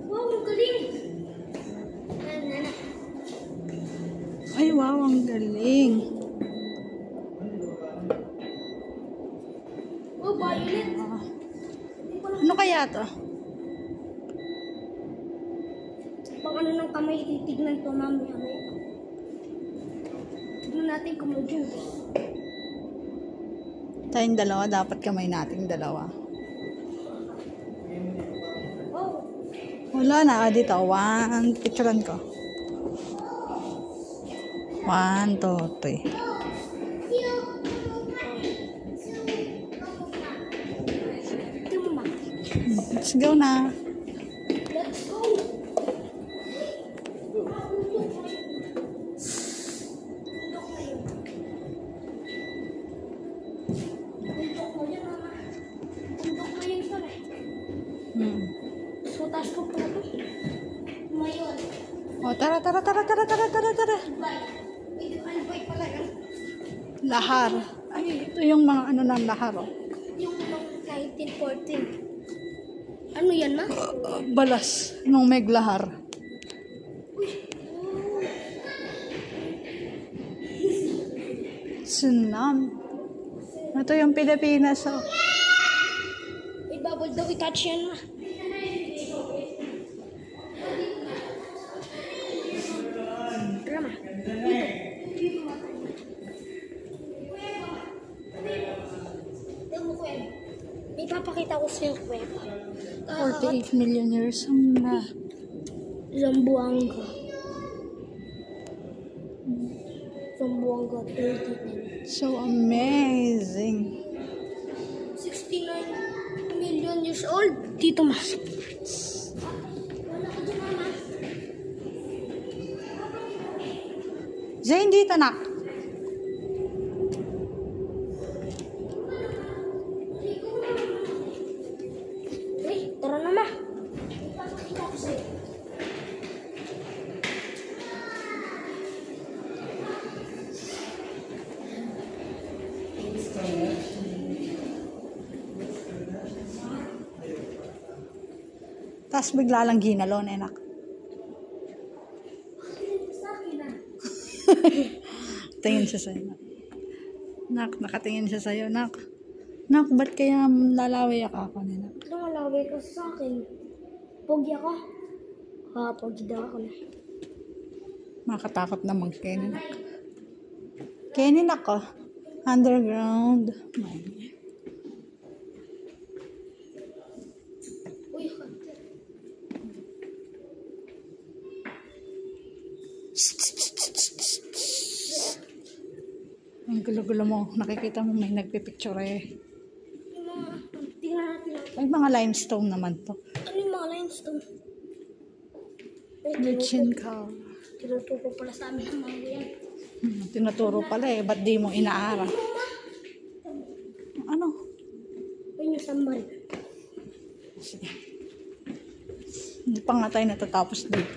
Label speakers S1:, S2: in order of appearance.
S1: Wow, ang galing!
S2: Ay, wow, ang galing.
S1: Oh, violet!
S2: Ano kaya to?
S1: Pag ano ng kamay, titignan to mamaya. Tignan natin kung mag-yun.
S2: Tayong dalawa, dapat kamay nating dalawa.
S1: Oh!
S2: Wala na dito. Picturean ko. 1, 2, 3.
S1: Tignan mo, ma.
S2: Let's go na.
S1: Let's go! Bundok mo yan, mama. Bundok mo yan, sir. So, taas ko pala to. Mayon.
S2: Oh, tara.
S1: Bye. Ano ba pala yan?
S2: Lahar. Ay, ito yung mga ano ng lahar, oh.
S1: Yung 1914. Ano yan, ma?
S2: Balas nung meglahar. Tsunami. Ito yung Pilipinas, oh.
S1: May bubble daw i-touch yan, ma. Tara, ma. Dito, ma. Tignan mo, kuya. May papakita ko sa'yo, kuya.
S2: 48 million years na.
S1: Zamboanga. Zamboanga, 30.
S2: So amazing.
S1: 69 million years old. Dito, ma. Wala ka dyan, mama.
S2: Zane, dito na.
S1: Tara na, ma. Ipapakita ko sa'yo.
S2: Tapos bigla lang ginalon, enak.
S1: Sa akin, ah.
S2: Tingin siya sa'yo. Nak, nakatingin siya sa'yo, nak. Nak, ba't kaya lalawi ako, nak?
S1: Lumalaway ka sa akin. Pogi ako. Pogi daw ako na.
S2: Makatakot naman, Kenny, nak. Kenny, nak, oh. Underground.
S1: Uy, hunter.
S2: Ang gulo-gulo mo. Nakikita mo may nagpipicture eh.
S1: Yung mga, tingnan natin.
S2: May mga limestone naman to.
S1: Ano yung mga limestone?
S2: Lichin cow.
S1: Tinuturo pala sa amin ang mga yan.
S2: Tinuturo pala eh. Ba't di mo inaara? Ano?
S1: Ayun yung sambal.
S2: Sige. Hindi pa nga tayo natatapos dito.